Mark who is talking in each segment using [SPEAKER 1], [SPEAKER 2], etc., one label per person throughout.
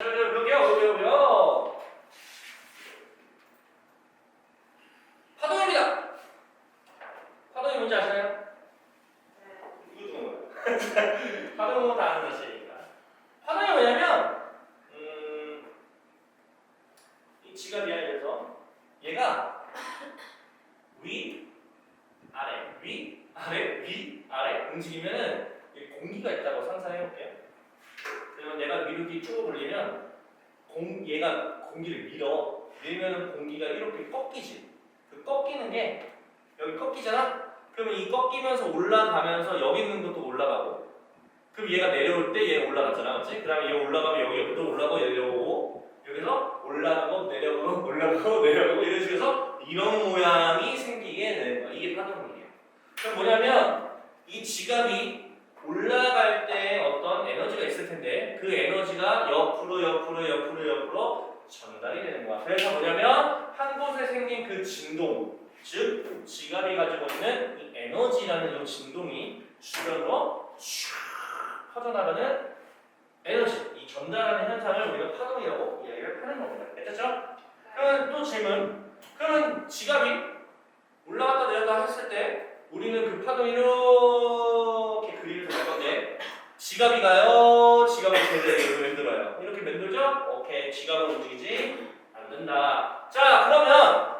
[SPEAKER 1] 여기요. 파동입니다. 파동이 뭔지 아시나요? 이것도 뭐예요? 파동은 다 아는 사실이니까. 파동이 뭐냐면 이 지갑이야. 그래서 얘가 위, 아래, 위, 아래, 위, 아래 움직이면은 공기가 있다고 상상해 볼게요. 그러면 내가 위로 이렇게 쭉 올리면 얘가 공기를 밀면은 공기가 이렇게 꺾이지. 그 꺾이는 게 여기 꺾이잖아? 그러면 이 꺾이면서 올라가면서 여기 있는 것도 올라가고, 그럼 얘가 내려올 때 얘 올라갔잖아, 맞지? 그 다음에 얘 올라가면 여기 옆에도 올라가고 내려오고, 여기서 올라가고 내려가고 올라가고 내려가고 이런 식으로 이런 모양이 생기게 되는 거야. 이게 파동이에요. 그럼 뭐냐면 이 지갑이 올라갈 때 어떤 에너지가 있을 텐데 그 에너지가 옆으로 전달이 되는 거야. 그래서 뭐냐면 한 곳에 생긴 그 진동, 즉 지갑이 가지고 있는 이 에너지라는 이 진동이 주변으로 슉 퍼져나가는 에너지, 이 전달하는 현상을 우리가 파동이라고 이야기를 하는 겁니다. 됐죠? 그러면 또 질문. 그러면 지갑이 올라갔다 내렸다 했을 때 우리는 그 파동이 이렇게 그림을 볼 건데, 지갑이 가요? 지갑을 제대로 만들어요. 이렇게 만들죠? 오케이, 지갑은 움직이지 않는다. 자, 그러면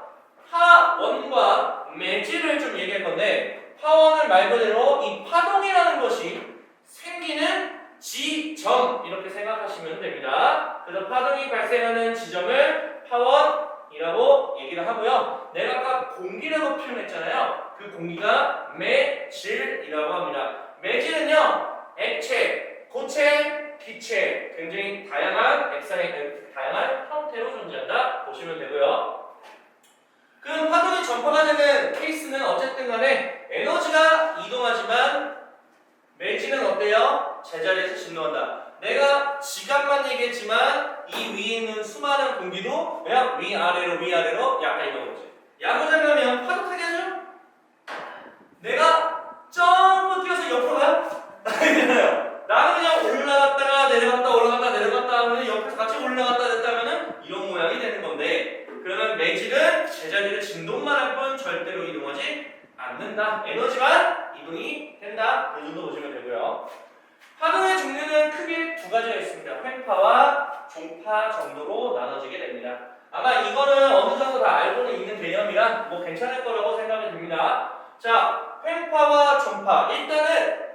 [SPEAKER 1] 파원과 매질을 좀 얘기할 건데, 파원을 말 그대로 이 파동이라는 것이 생기는 지점 이렇게 생각하시면 됩니다. 그래서 파동이 발생하는 지점을 파원이라고 얘기를 하고요. 내가 아까 공기라고 표현했잖아요. 그 공기가 매질이라고 합니다. 매질은요, 액체, 고체, 기체, 굉장히 다양한 액상의 다양한 형태로 존재한다 보시면 되고요. 그 파동이 전파가 되는 케이스는 어쨌든 간에 에너지가 이동하지만 매질은 어때요? 제자리에서 진동한다. 내가 지갑만 얘기했지만 이 위에 있는 수많은 공기도 그냥 위아래로 약간 이동하지. 야구장하면 파도 타게 하죠? 내가 점프 뛰어서 옆으로 가요? 아니잖아요. 나는 그냥 올라갔다가 내려갔다 하면 옆에서 같이 올라갔다 내렸다 하면은 이런 모양이 되는 건데, 그러면 매질은 제자리를 진동만 할 뿐 절대로 이동하지 않는다. 에너지만 이동이 된다. 그 정도 보시면 되고요. 파동의 종류는 크게 두 가지가 있습니다. 횡파와 종파 정도로 나눠지게 됩니다. 아마 이거는 어느 정도 다 알고는 있는 개념이라 뭐 괜찮을 거라고 생각이 듭니다. 자, 횡파와 종파. 일단은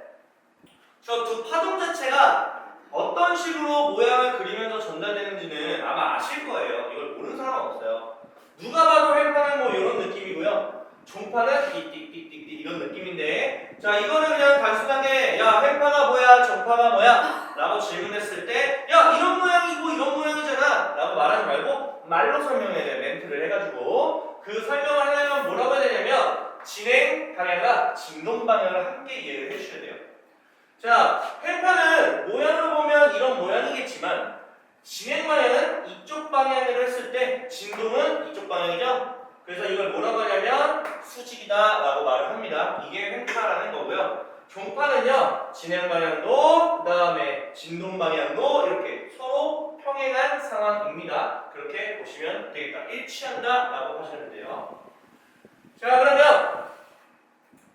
[SPEAKER 1] 저 두 파동 자체가 어떤 식으로 모양을 그리면서 전달되는지는 아마 아실 거예요. 이걸 모르는 사람은 없어요. 누가 봐도 횡파는 뭐 이런 느낌이고요. 종파는 띡띡띡띡 이런 느낌인데, 자, 이거는 그냥 단순하게 야, 횡파가 뭐야, 종파가 뭐야? 라고 질문했을 때 야, 이런 모양이고 이런 모양이잖아 라고 말하지 말고 말로 설명해야 돼요. 멘트를 해가지고. 그 설명을 하려면 뭐라고 해야 되냐면 진행 방향과 진동 방향을 함께 이해를 해주셔야 돼요. 자, 횡파는 모양으로 보면 이런 모양이겠지만 진행 방향은 이쪽 방향으로 했을 때 진동은 이쪽 방향이죠. 그래서 이걸 뭐라고 하냐면 수직이다 라고 말을 합니다. 이게 횡파라는 거고요. 종파는요, 진행 방향도 그 다음에 진동 방향도 이렇게 서로 평행한 상황입니다. 그렇게 보시면 되겠다. 일치한다 라고 하시면 돼요. 자, 그러면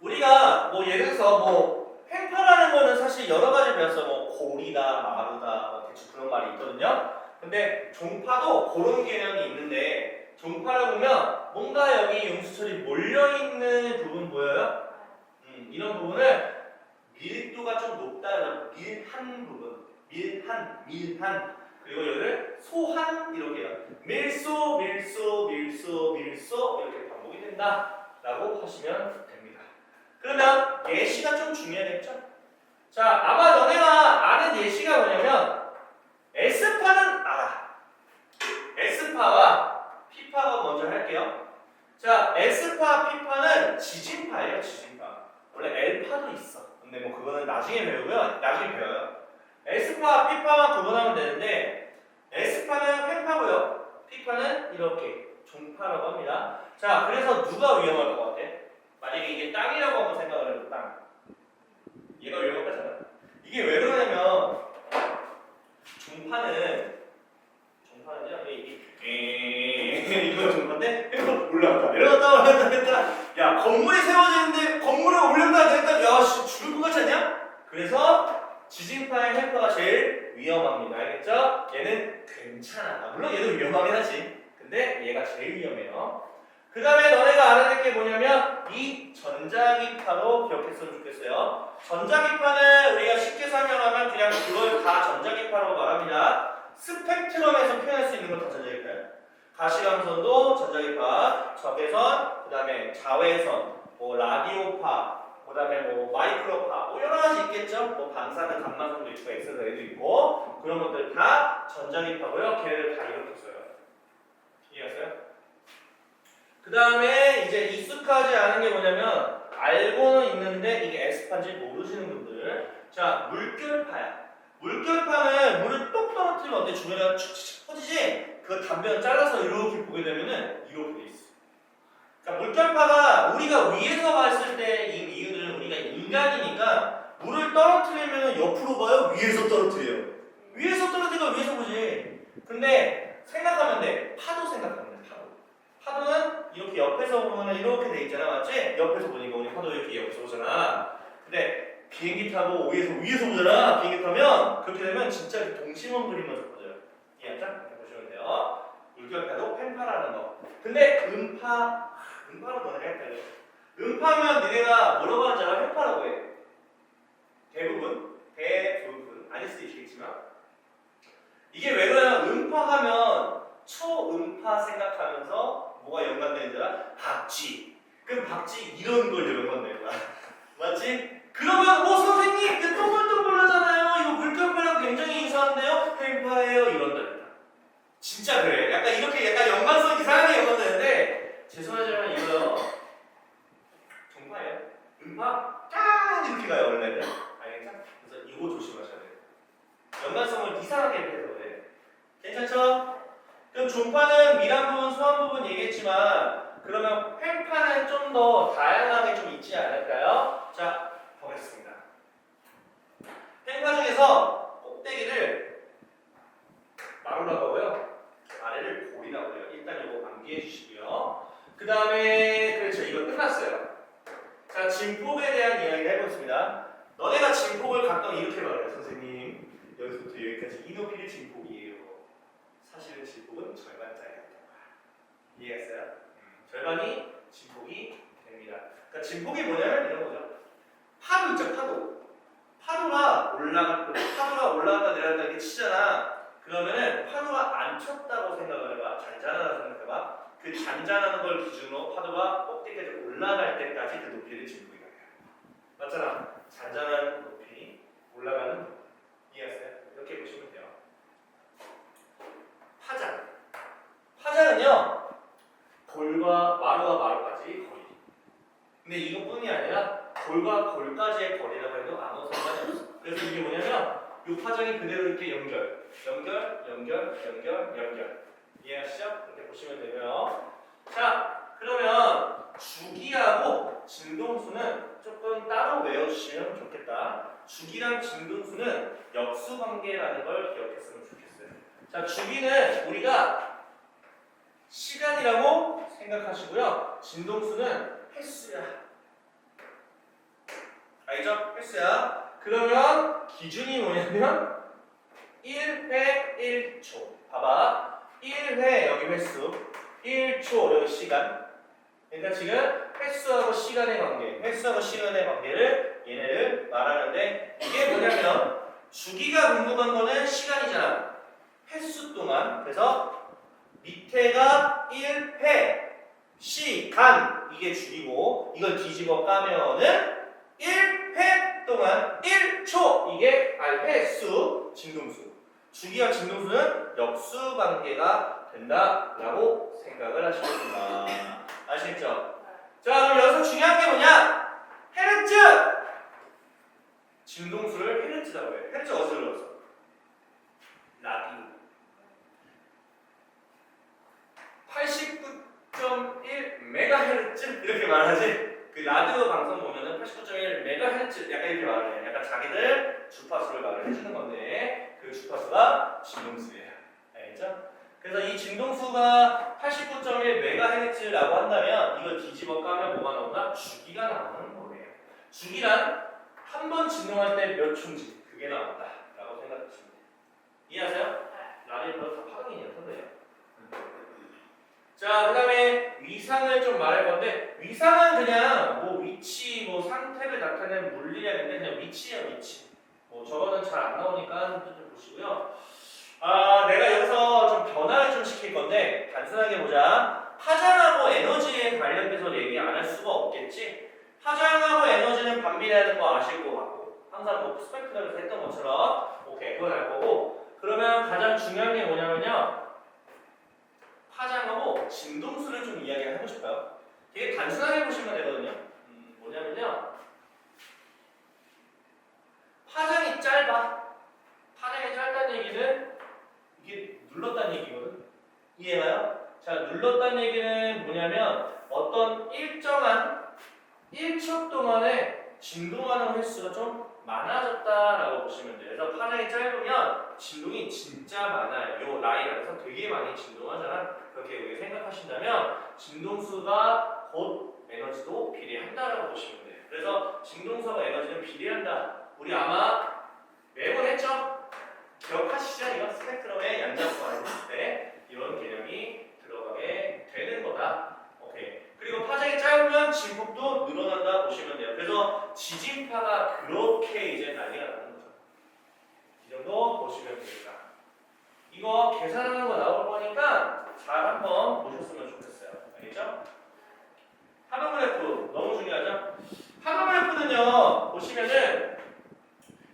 [SPEAKER 1] 우리가 뭐 예를 들어서 뭐 횡파라는 거는 사실 여러 가지 배웠어. 뭐 골이다, 마루다, 뭐 대충 그런 말이 있거든요. 근데 종파도 그런 개념이 있는데, 종파를 보면 뭔가 여기 용수철이 몰려있는 부분 보여요? 이런 부분을 밀도가 좀 높다, 밀한 부분, 밀한, 그리고 여기를 소한 이렇게 해요. 밀소 이렇게 반복이 된다 라고 하시면 됩니다. 그러면 예시가 좀 중요하겠죠? 자, 아마 너네가 아는 예시가 뭐냐면 S파는 알아. S파와 P파가 먼저 할게요. 자, S파, P파는 지진파예요. 지진파. 원래 L파도 있어. 근데 뭐 그거는 나중에 배우고요. 나중에 배워요. S파, P파만 구분하면 되는데 S파는 횡파고요. P파는 이렇게 종파라고 합니다. 자, 그래서 누가 위험할 것 같아? 만약에 이게 땅이라고 한번 생각을 해도 땅. 얘가 위험하잖아. 이게 왜 그러냐면 종파는 올라갔다 냈다. 야 건물이 세워지는데 건물을 올렸다 냈다. 야 씨, 죽을 것 같지 않냐? 그래서 지진파의 헬퍼가 제일 위험합니다. 알겠죠? 얘는 괜찮아. 물론 얘도 위험하긴 하지. 근데 얘가 제일 위험해요. 그 다음에 너네가 알아야 될 게 뭐냐면 이 전자기파로 기억했으면 좋겠어요. 전자기파는 우리가 쉽게 설명하면 그냥 그걸 다 전자기파라고 말합니다. 스펙트럼에서 표현할 수 있는 건 다 전자기파예요. 가시광선도 전자기파, 적외선, 그 다음에 자외선, 뭐 라디오파, 그 다음에 뭐 마이크로파, 뭐 여러 가지 있겠죠? 뭐 방사능, 감마선도 있고 엑스레이도 있고 그런 것들 다 전자기파고요. 걔네들 다 이렇게 써요. 이해했어요? 그 다음에 이제 익숙하지 않은 게 뭐냐면 알고는 있는데 이게 S파인지 모르시는 분들. 자, 물결파야. 물결파는 물을 똑 떨어뜨리면 어때? 주변에 축축 퍼지지? 그 단면을 잘라서 이렇게 보게 되면은 이렇게 돼 있어. 그러니까 물결파가 우리가 위에서 봤을 때 이 이유는 우리가 인간이니까 물을 떨어뜨리면 옆으로 봐요? 위에서 떨어뜨려요? 위에서 떨어뜨리면 위에서 보지. 근데 생각하면 돼. 파도 생각하면 돼. 파도는 이렇게 옆에서 보면 이렇게 돼 있잖아, 맞지? 옆에서 보니까 우리 파도 이렇게 옆에서 보잖아. 근데 비행기 타고 위에서 보잖아. 비행기 타면 그렇게 되면 진짜 동심원 그림만 보여요. 이해하자? 이렇게 보시면 돼요. 물결파도 펜파라는 거. 근데 음파로 너네가 헷갈려. 음파면 니네가 뭐라고 하는지 알아? 펜파라고 해. 대부분 아닐 수도 있겠지만 이게 왜 그러냐면 음파하면 초음파 생각하면서 뭐가 연관되는 줄 알아? 박쥐. 그럼 박쥐 이런 걸 연관되는 거야. 맞지? 그러면 선생님 이게 동글동글하잖아요. 이거 물결파랑 굉장히 이상한데요? 펜파예요. 이런다. 진짜 그래. 약간 이렇게 약간 연관성 이상하게 연관되는데 죄송하지만 이거요. 정파예요. 음파 쫙 이렇게 가요 원래는. 알겠죠? 그래서 이거 조심하셔야 돼요. 연관성을 이상하게 해서 그래. 괜찮죠? 그럼 중파는 밀한 부분, 소한 부분 얘기했지만 그러면 횡파는 좀 더 다양하게 좀 있지 않을까요? 자, 보겠습니다. 횡파 중에서 꼭대기를 마루라고 하고요. 아래를 골이라고 해요. 일단 이거 암기해 주시고요. 그 다음에 그렇죠. 이거 끝났어요. 자, 진폭에 대한 이야기를 해보겠습니다. 너네가 진폭을 가끔 이렇게 말해요. 선생님, 여기서부터 여기까지 이 높이를 진폭이에요. 사실은 진폭은 절반짜리였던 거야. 이해했어요? 절반이 진폭이 됩니다. 그러니까 진폭이 뭐냐면 이런 거죠. 파도 있죠, 파도가 올라갔다 내려갔다 이렇게 치잖아. 그러면은 파도가 안 쳤다고 생각을 해봐. 잔잔하다고 생각해봐. 그 잔잔한 걸 기준으로 파도가 꼭대기까지 올라갈 때까지 그 높이를 진폭이라고 해요. 맞잖아. 잔잔한 높이, 올라가는 높이. 이해했어요? 이렇게 보시면 돼요. 파장은요 골과 마루까지 거리. 근데 이것뿐이 아니라 골과 골까지의 거리라고 해도 아무 상관이 없어. 그래서 이게 뭐냐면 이 파장이 그대로 이렇게 연결. 이해하시죠? 이렇게 보시면 되고요. 자, 그러면 주기하고 진동수는 조금 따로 외워주시면 좋겠다. 주기랑 진동수는 역수관계라는 걸 기억했으면 좋겠어요. 자, 주기는 우리가 시간이라고 생각하시고요. 진동수는 횟수야. 알죠? 횟수야. 그러면 기준이 뭐냐면 1회 1초. 봐봐. 1회 여기 횟수, 1초 여기 시간. 그러니까 지금 횟수하고 시간의 관계를 얘네를 말하는데 이게 뭐냐면 주기가 궁금한 거는 시간이잖아. 횟수 동안. 그래서 밑에가 1회 시간 이게 주기고 이걸 뒤집어 까면은 1회 동안 1초 이게 횟수 진동수. 주기와 진동수는 역수 관계가 된다라고 생각을 하시면 됩니다. 아시겠죠? 자, 그럼 여기서 중요한 게 뭐냐? 헤르츠! 진동수를 헤르츠라고 해요. 헤르츠 어디서 들었어? 라디오. 89.1MHz 이렇게 말하지. 그 라디오 방송 보면은 89.1MHz 약간 이렇게 말을 해. 약간 자기들 주파수를 말을 해주는 건데 그 주파수가 진동수예요. 알겠죠? 그래서 이 진동수가 89.1MHz라고 한다면 이거 뒤집어 까면 뭐가 나온다? 주기가 나오는 거예요. 주기란 한 번 진동할 때 몇 촌지 그게 나온다 라고 생각하시면 돼요. 이해하세요? 라디오도 다 파동이냐 선배예요. 자, 그 다음에 위상을 좀 말할 건데 위상은 그냥 뭐 위치, 뭐 상태를 나타내는 물리량인데 그냥 위치야 위치. 뭐 저거는 잘 안 나오니까 좀 보시고요. 내가 여기서 좀 변화를 좀 시킬 건데 단순하게 보자. 파장하고 에너지에 관련돼서 얘기 안 할 수가 없겠지. 파장하고 에너지는 반비례하는 거 아실 것 같고 항상 뭐 스펙트럼에서 했던 것처럼 오케이 그건 알 거고 그러면 가장 중요한 게 뭐냐면요. 파장하고 진동수를 좀 이야기를 해보고 싶어요. 되게 단순하게 보시면 되거든요. 뭐냐면요. 파장이 짧아. 파장이 짧다는 얘기는 이게 눌렀다는 얘기거든. 이해가요? 자, 눌렀다는 얘기는 뭐냐면 어떤 일정한 1초 동안에 진동하는 횟수가 좀 많아졌다라고 보시면 돼요. 그래서 파장이 짧으면 진동이 진짜 많아요. 요 라인 안에서 되게 많이 진동하잖아. 그렇게 우리가 생각하신다면 진동수가 곧 에너지도 비례한다라고 보시면 돼요. 그래서 진동수와 에너지는 비례한다. 우리 아마 매번 했죠? 기억하시죠? 이거 스펙트럼의 양자수가 있을 때 이런 개념이 들어가게 되는 거다. 오케이. 그리고 파장이 짧으면 진폭도 늘어난다 보시면 돼요. 그래서 지진파가 그렇게 이제 난리가 나는 거죠. 이 정도 보시면 됩니다. 이거 계산하는 거 나올 거니까 잘 한번 보셨으면 좋겠어요. 알겠죠? 하동 그래프 너무 중요하죠? 하동 그래프는요 보시면은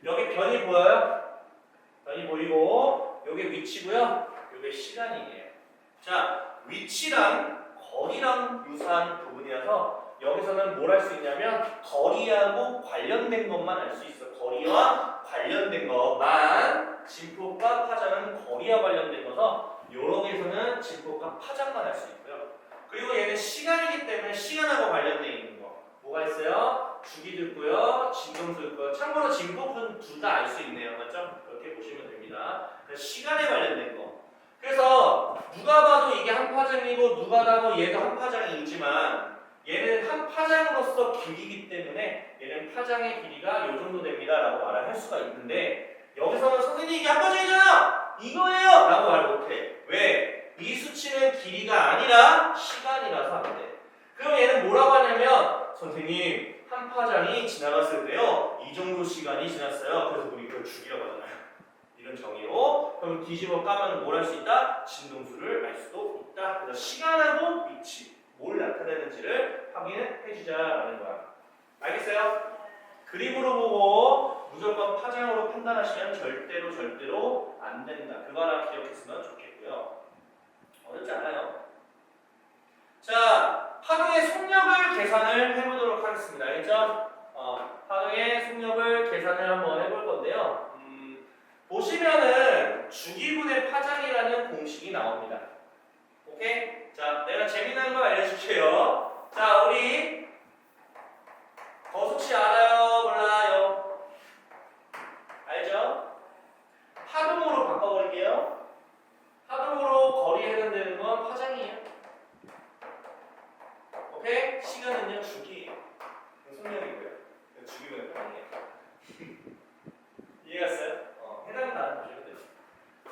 [SPEAKER 1] 여기 변이 보여요? 변이 보이고 여기 위치고요. 여기 시간이에요. 자, 위치랑 거리랑 유사한 부분이라서 여기서는 뭘 할 수 있냐면 거리하고 관련된 것만 알 수 있어. 거리와 관련된 것만. 진폭과 파장은 거리와 관련된 거서 여기에서는 진폭과 파장만 알 수 있고요. 그리고 얘는 시간이기 때문에 시간하고 관련되어 있는 거 뭐가 있어요? 주기도 있고요, 진동도 있고요. 참고로 진폭은 둘 다 알 수 있네요, 맞죠? 그렇게 보시면 됩니다. 시간에 관련된 거. 그래서 누가 봐도 이게 한 파장이고 누가 봐도 얘도 한 파장이지만 얘는 한 파장으로서 길이기 때문에 얘는 파장의 길이가 이 정도 됩니다라고 말을 할 수가 있는데 여기서는 선생님 이게 한 파장이잖아! 이거예요! 라고 말 못해. 왜? 이 수치는 길이가 아니라 시간이라서 안 돼. 그럼 얘는 뭐라고 하냐면 선생님 한 파장이 지나갔을 때요 이 정도 시간이 지났어요. 그래서 우리 이걸 주기라고 하잖아요. 이런 정의로. 그럼 뒤집어 까면 뭘 할 수 있다? 진동수를 알 수도 있다. 그래서 시간하고 위치 뭘 나타내는지를 확인해 주자라는 거야. 알겠어요? 그림으로 보고 무조건 파장으로 판단하시면 절대로 안 된다. 그거 하나 기억했으면 좋겠고요. 어렵지 않아요. 자, 파동의 속력을 계산을 해보도록 하겠습니다. 알겠죠? 파동의 속력을 계산을 한번 해볼 건데요. 보시면은 주기분의 파장이라는 공식이 나옵니다. 오케이? 자, 내가 재미난 거 알려줄게요. 자, 우리 거숙시 알아요? 몰라요? 알죠? 파동으로 바꿔버릴게요. 파동으로 거리 해당되는 건 파장이에요. 오케이? 시간은요 주기예요. 속력이고요. 주기분의 파장이에요. 이해갔어요? 해당다 보시면 돼요.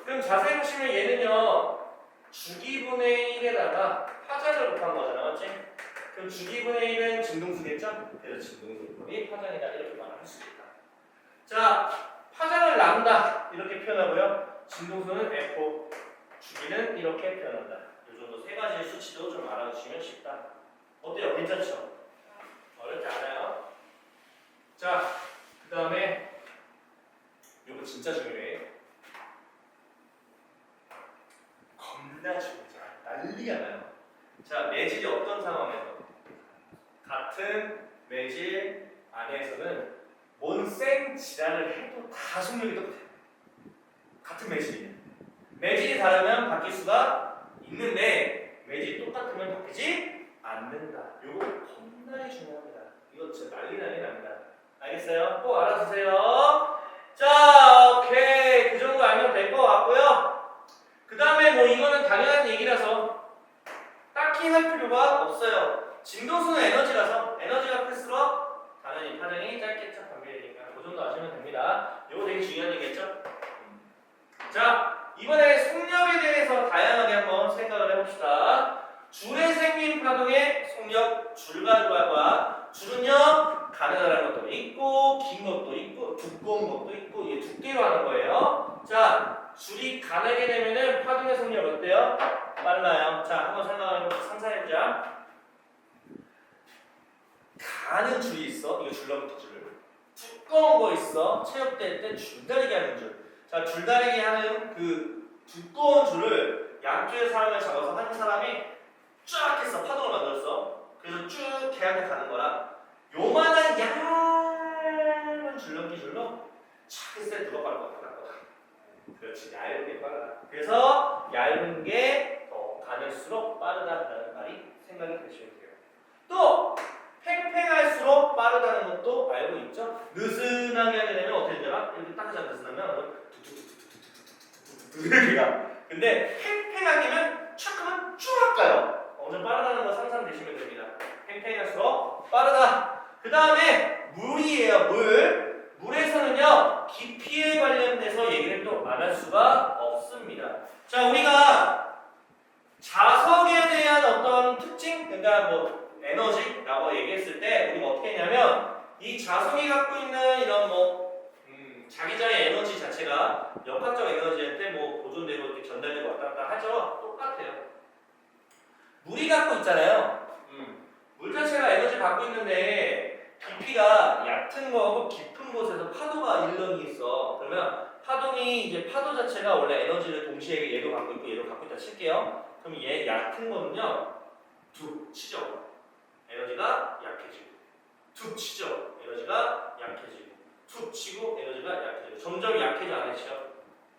[SPEAKER 1] 그럼 자세히 보시면 얘는요 주기분의 1에다가 파장을 곱한 거잖아, 맞지? 그럼 주기분의 1은 진동수겠죠? 그래서 진동수분이 파장이다 이렇게 말을 할 수 있다. 자, 파장을 람다 이렇게 표현하고요. 진동수는 F, 주기는 이렇게 표현한다. 이 정도 세 가지 수치도 좀 알아두시면 쉽다. 어때요? 괜찮죠? 어렵지 않아요? 자, 그 다음에 이거 진짜 중요해. 겁나 중요해. 난리가 나요. 자, 매질이 어떤 상황에서 같은 매질 안에서는 뭔 쌩 지랄을 해도 다 속력이 똑같아요. 같은 매질이에요. 매질이 다르면 바뀔 수가 있는데 매질이 똑같으면 바뀌지 않는다. 이거 겁나 중요합니다. 이거 진짜 난리 납니다. 알겠어요? 꼭 알아두세요. 자, 오케이. 그 정도 알면 될 것 같고요. 그 다음에 뭐 이거는 당연한 얘기라서 딱히 할 필요가 없어요. 진동수는 에너지라서 에너지가 클수록 당연히 파장이 짧겠죠. 반비례니까 그 정도 아시면 됩니다. 이거 되게 중요한 얘기겠죠. 자, 이번에 속력에 대해서 다양하게 한번 생각을 해봅시다. 줄에 생긴 파동의 속력, 줄 가지고 할 거야. 줄은요, 가느다란 것도 있고, 긴 것도 있고, 두꺼운 것도 있고, 이게 두께로 하는 거예요. 자, 줄이 가늘게 되면은 파동의 속력 어때요? 빨라요. 자, 한번 상상해보자. 가는 줄이 있어. 이거 줄로부터 줄. 두꺼운 거 있어. 체육대회 때 줄다리기 하는 줄. 자, 줄다리기 하는 그 두꺼운 줄을 양쪽에 사람을 잡아서 한 사람이 쫙 해서 파동을 만들었어. 그래서 쭉 걔한테 가는 거라 요만한 얇은 줄넘기 줄로 촥 했을 때 누가 빠를 것 같아? 그렇지, 얇은 게 빠르다. 그래서 얇은 게 더 가늘수록 빠르다라는 말이 생각이 되시면 돼요. 또 팽팽할수록 빠르다는 것도 알고 있죠? 느슨하게 하게 되면 어떻게 되나? 이렇게 딱 하지 않 느슨하면 이렇게 가. 근데 팽팽하게면 촥 하면 쭉 가요. 엄청 빠르다는 거 상상되시면 됩니다. 팽팽할수록 빠르다. 그 다음에 물이에요. 물에서는요 깊이에 관련돼서 얘기를 또 안 할 수가 없습니다. 자, 우리가 자석에 대한 어떤 특징, 그러니까 뭐 에너지라고 얘기했을 때 우리가 어떻게 했냐면 이 자석이 갖고 있는 이런 뭐 자기장의 에너지 자체가 역학적 에너지한테 뭐 보존되고 이렇게 전달되고 왔다 갔다 하죠. 똑같아요. 물이 갖고 있잖아요. 물 자체가 에너지를 갖고 있는데 깊이가 얕은 거하고 깊은 곳에서 파도가 일렁이 있어. 그러면 파동이 이제 파도 자체가 원래 에너지를 동시에 얘도 갖고 있고 얘도 갖고 있다 칠게요. 그럼 얘 얕은 거는요 툭 치죠. 에너지가 약해지고 툭 치죠. 에너지가 약해지고 툭 치고 에너지가 약해지고 점점 약해져 안 해지죠.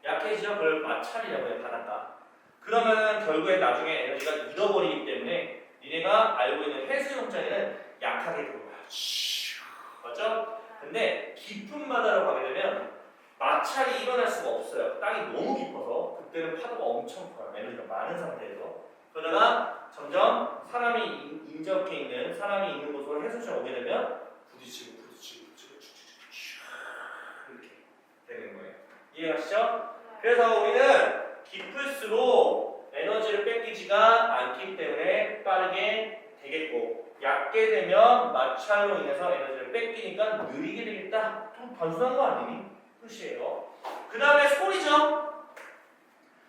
[SPEAKER 1] 약해지죠. 그걸 마찰이라고 해요. 바닷가. 그러면 결국에 나중에 에너지가 잃어버리기 때문에 니네가 알고 있는 해수욕장에는 약하게 들어가요. 맞죠? 근데 깊은 바다로 가게 되면 마찰이 일어날 수가 없어요. 땅이 너무 깊어서 그때는 파도가 엄청 커요. 에너지가 많은 상태에서. 그러다가 점점 사람이 인접해 있는 사람이 있는 곳으로 해수욕장 오게 되면 부딪히고 이렇게 되는 거예요. 이해가시죠? 그래서 우리는 깊을수록 에너지를 뺏기지가 않기 때문에 빠르게 되겠고 얕게 되면 마찰로 인해서 에너지를 뺏기니까 느리게 되겠다. 좀 단순한 거 아니니? 뜻이에요. 그 다음에 소리죠.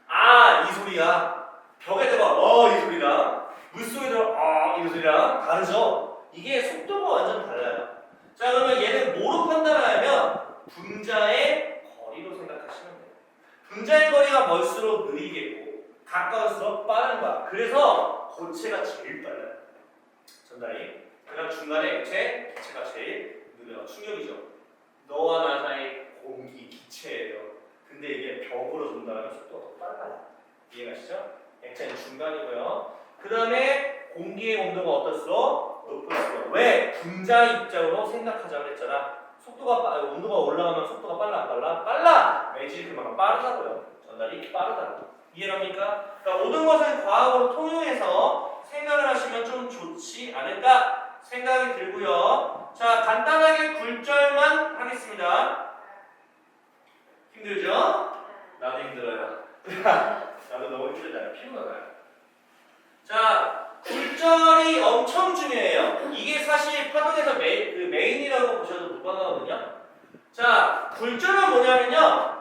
[SPEAKER 1] 아, 이 소리야. 벽에 들어가 이 소리랑 물속에 들어가 이 소리랑 다르죠. 이게 속도가 완전 달라요. 자, 그러면 얘는 뭐로 판단하냐면 분자의 거리로 생각하시면 돼요. 분자의 거리가 멀수록 느리겠고 가까울수록 빠른 거야. 그래서 고체가 제일 빨라요. 전달이. 그다음 중간에 액체, 기체가 제일 느려. 충격이죠. 너와 나 사이 공기, 기체예요. 근데 이게 벽으로 전달하면 속도가 더 빨라요. 이해가시죠? 액체는 중간이고요. 그 다음에 공기의 온도가 어떨수록 높을수록. 왜? 분자 입장으로 생각하자고 했잖아. 온도가 올라가면 속도가 빨라 안 빨라? 빨라! 매질이 그만큼 빠르다고요. 전달이 빠르다고. 이해합니까? 그러니까 모든 것을 과학으로 통용해서 생각을 하시면 좀 좋지 않을까 생각이 들고요. 자, 간단하게 굴절만 하겠습니다. 힘들죠? 나도 힘들어요. 나도 너무 힘들잖아요. 피곤하다요. 자, 굴절이 엄청 중요해요. 이게 사실 파동에서 메인이라고 보셔도 무방하거든요. 자, 굴절은 뭐냐면요.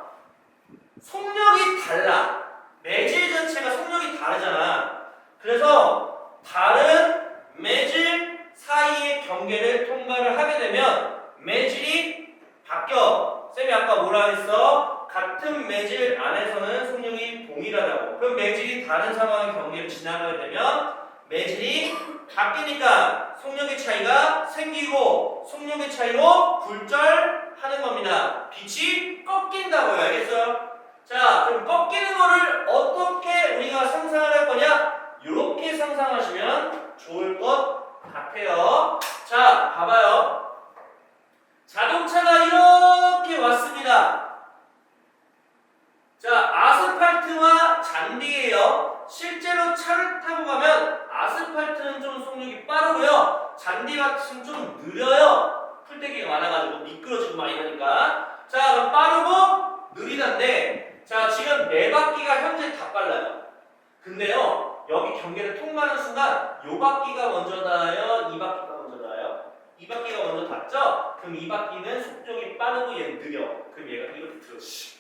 [SPEAKER 1] 속력이 달라. 매질 자체가 속력이 다르잖아. 그래서 다른 매질 사이의 경계를 통과를 하게 되면 매질이 바뀌어. 쌤이 아까 뭐라 했어? 같은 매질 안에서는 속력이 동일하다고. 그럼 매질이 다른 상황의 경계를 지나가게 되면 매질이 바뀌니까 속력의 차이가 생기고 속력의 차이로 굴절하는 겁니다. 빛이 꺾인다고요. 알겠어요? 자, 그럼 꺾이는 거를 어떻게 우리가 상상을 할 거냐? 이렇게 상상하시면 좋을 것 같아요. 자, 봐봐요. 자동차가 이렇게 왔습니다. 자, 아스팔트와 그래서 실제로 차를 타고 가면 아스팔트는 좀 속력이 빠르고요. 잔디 같은 좀 느려요. 풀떼기가 많아가지고 미끄러지고 막 이러니까. 자, 그럼 빠르고 느리다인데, 자, 지금 네 바퀴가 현재 다 빨라요. 근데요, 여기 경계를 통과하는 순간 요 바퀴가 먼저 닿아요, 이 바퀴가 먼저 닿아요. 이 바퀴가 먼저 닿죠? 그럼 이 바퀴는 속력이 빠르고 얘는 느려. 그럼 얘가 이렇게 들어지.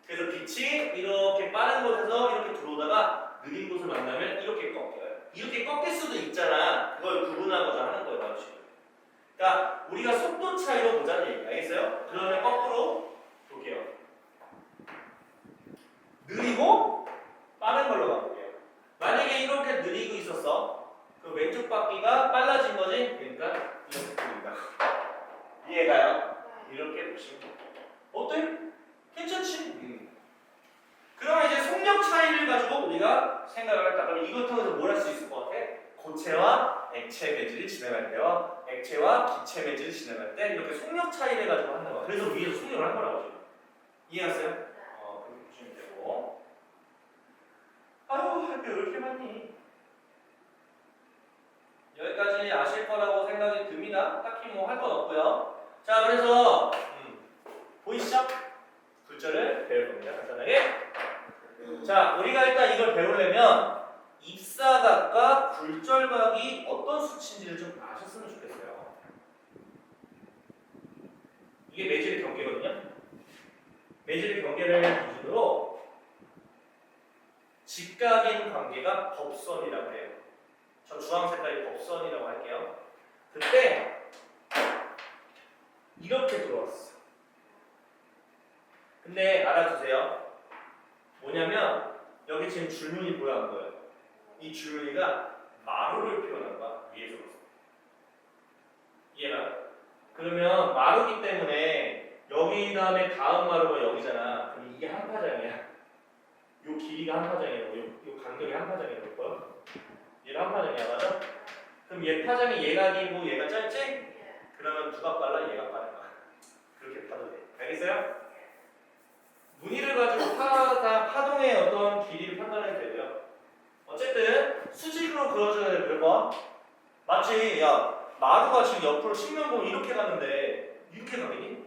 [SPEAKER 1] 그래서 빛이 이렇게 빠른 곳에서 이렇게 들어오다가 느린 곳을 만나면 이렇게 꺾여요. 이렇게 꺾일 수도 있잖아. 그걸 구분하고자 하는 거예요, 바로 지금. 그러니까 우리가 속도 차이로 보자는 얘기, 알겠어요? 그러면 거꾸로 볼게요. 느리고 빠른 걸로 가볼게요. 만약에 이렇게 느리고 있었어. 그 왼쪽 바퀴가 빨라진 거지? 그러니까 이렇게 보인다. 이해가요? 이렇게 보시면 돼요. 어때? 괜찮지? 그러면 이제 속력 차이를 가지고 우리가 생각을 했다. 그럼 이걸 통해서 뭘 할 수 있을 것 같아? 고체와 액체 매질이 진행할 때와 액체와 기체 매질이 진행할 때 이렇게 속력 차이를 가지고 하는 거야. 그래서 위에서 속력을 한 거라고 지금. 이해했어요? 그렇게 보시면 되고. 아유, 할 게 왜 이렇게 많니? 여기까지 아실 거라고 생각이 듭니다. 딱히 뭐 할 건 없고요. 자, 그래서 보이시죠? 굴절을 배울 겁니다. 간단하게. 자, 우리가 일단 이걸 배우려면 입사각과 굴절각이 어떤 수치인지를 좀 아셨으면 좋겠어요. 이게 매질의 경계거든요. 매질의 경계를 기준으로 직각인 관계가 법선이라고 해요. 저 주황 색깔이 법선이라고 할게요. 그때 이렇게 들어왔어. 근데 알아두세요. 뭐냐면 여기 지금 줄무늬 보여 안 보여요? 이 줄무늬가 마루를 표현한 거야. 위에서부터. 이해가? 그러면 마루기 때문에 여기 다음에 다음 마루가 여기잖아. 그럼 이게 한 파장이야. 요 길이가 한 파장이라고. 요 간격이 한 파장이라고. 얘가 한 파장이야, 맞아? 그럼 얘 파장이 얘가 길고 얘가 짧지? 그러면 누가 빨라? 얘가 빠른 거야. 그렇게 파도 돼. 알겠어요? 무늬를 가지고 파동의 어떤 길이를 판단해도 되고요. 어쨌든 수직으로 그려줘야 돼. 몇 번? 마치 야 마루가 지금 옆으로 측면 보면 이렇게 가는데 이렇게 가겠니?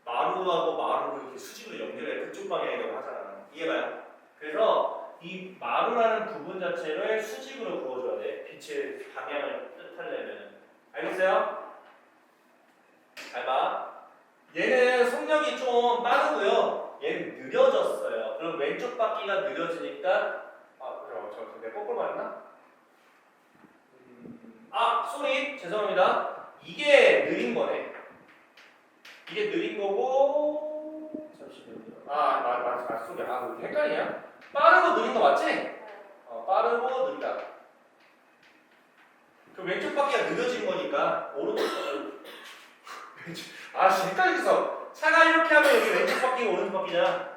[SPEAKER 1] 마루하고 마루를 이렇게 수직으로 연결해 그쪽 방향이라고 하잖아. 이해가요? 그래서 이 마루라는 부분 자체를 수직으로 그어줘야 돼. 빛의 방향을 뜻하려면. 알겠어요? 잘 봐. 얘는 속력이 좀 빠르고요. 얘는 느려졌어요. 그럼 왼쪽 바퀴가 느려지니까 내가 거꾸로 말했나? 쏘리 죄송합니다. 이게 느린 거네. 이게 느린 거고 잠시만요. 맞 쏘리. 왜 헷갈리냐? 빠르고 느린 거 맞지? 빠르고 느리다. 그 왼쪽 바퀴가 느려진 거니까 오른쪽 헷갈리겠어. 차가 이렇게 하면 여기 왼쪽 바퀴가 오른쪽 바퀴잖아.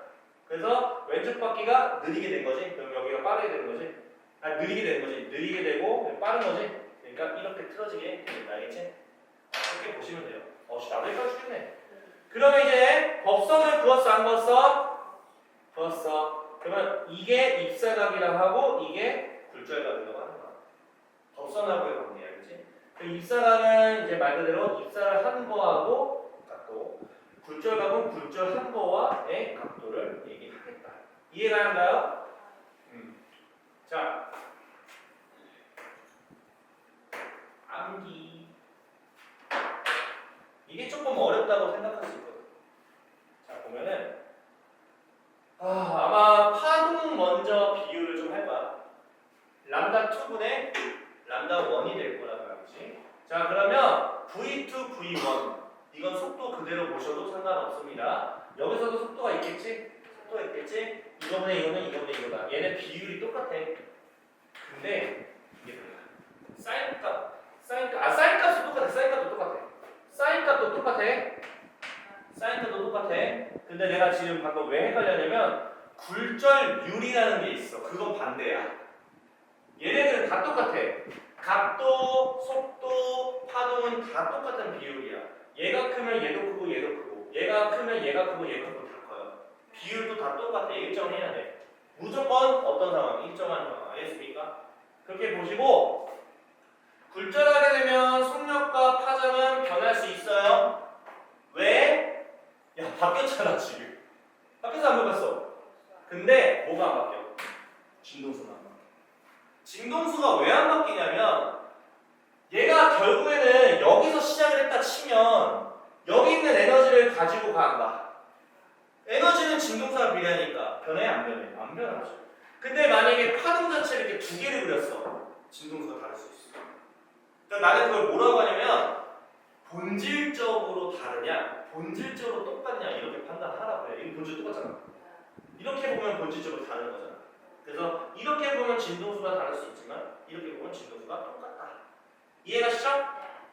[SPEAKER 1] 그래서 왼쪽 바퀴가 느리게 된 거지. 그럼 여기가 빠르게 되는 거지. 느리게 되는 거지. 느리게 되고 빠른 거지. 그러니까 이렇게 틀어지게 된다. 알겠지? 이렇게 보시면 돼요. 나도 헷갈려 죽겠네. 그러면 이제 법선을 그었어 안 그었어? 그었어. 그러면 이게 입사각이라고 하고 이게 굴절각이라고 하는 거야. 법선하고의 관계 알겠지? 그 입사각은 이제 말 그대로 입사를 한 거하고 각도, 굴절각은 굴절한 거와의 각도를 얘기하겠다. 이해가 한가요? 자, 암기. 이게 조금 어렵다고 생각할 수 있거든. 자, 보면은 아마 파동 먼저 비율을 좀 할 거야. 람다 2분의 람다 1이 될 거란 말이지. 자, 그러면 V2, V1 이건 속도 그대로 보셔도 상관없습니다. 여기서도 속도가 있겠지? 속도가 있겠지? 이거분의 이거는 이거분의 이거다. 얘네 비율이 똑같아. 근데 이게 뭐야? 사인값도 똑같아. 사인값도 똑같아. 사인값도 똑같아. 근데 내가 지금 방금 왜 헷갈렸냐면 굴절률이라는 게 있어. 그건 반대야. 얘네들은 다 똑같아. 각도, 속도, 파동은 다 똑같은 비율이야. 얘가 크면 얘도 크고 얘도 크고 얘가 크면 얘가 크고 얘가 크고 다 커요. 비율도 다 똑같아. 일정해야 돼. 무조건 어떤 거. 알겠습니까? 그렇게 보시고 굴절하게 되면 속력과 파장은 변할 수 있어요. 왜? 야, 바뀌었잖아 지금. 바뀌어서 안 바뀌었어. 근데 뭐가 안 바뀌어? 진동수가 안 바뀌어. 진동수가 왜 안 바뀌냐면 얘가 결국에는 여기서 시작을 했다 치면 여기 있는 에너지를 가지고 간다. 에너지는 진동수와 비례하니까 변해 안 변해? 안 변하죠. 근데 만약에 파동 자체를 이렇게 두 개를 그렸어. 진동수가 다를 수 있어. 그러니까 나는 그걸 뭐라고 하냐면 본질적으로 다르냐, 본질적으로 똑같냐 이렇게 판단하라고 해. 이거 본질 똑같잖아. 이렇게 보면 본질적으로 다른 거잖아. 그래서 이렇게 보면 진동수가 다를 수 있지만 이렇게 보면 진동수가 똑같다. 이해가시죠?